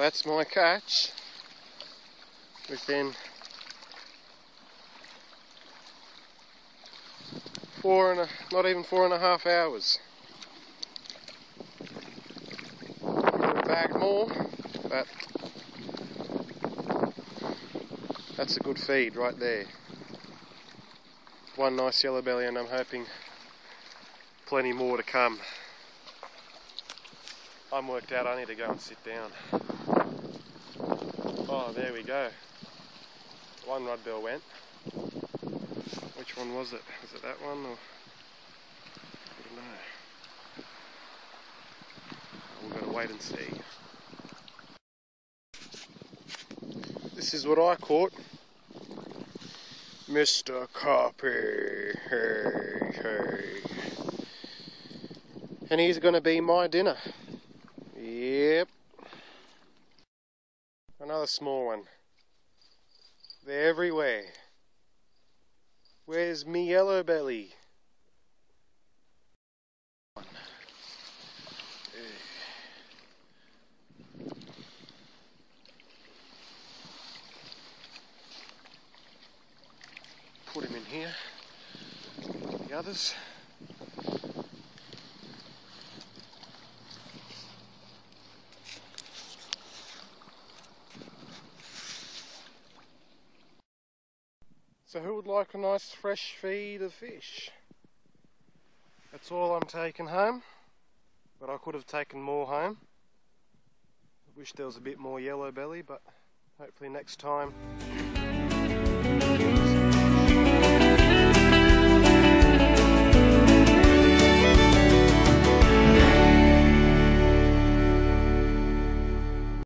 That's my catch within not even 4.5 hours. Could have bagged more, but that's a good feed right there. One nice yellow belly, and I'm hoping plenty more to come. I'm worked out, I need to go and sit down. Oh, there we go. One rudbell went. Which one was it? Was it that one or? I don't know. We've got to wait and see. This is what I caught. Mr. Carpy. Hey, hey. And he's going to be my dinner. Yep. Another small one. They're everywhere. Where's me yellow belly? Put him in here. The others. So who would like a nice fresh feed of fish? That's all I'm taking home, but I could have taken more home. I wish there was a bit more yellow belly, but hopefully next time.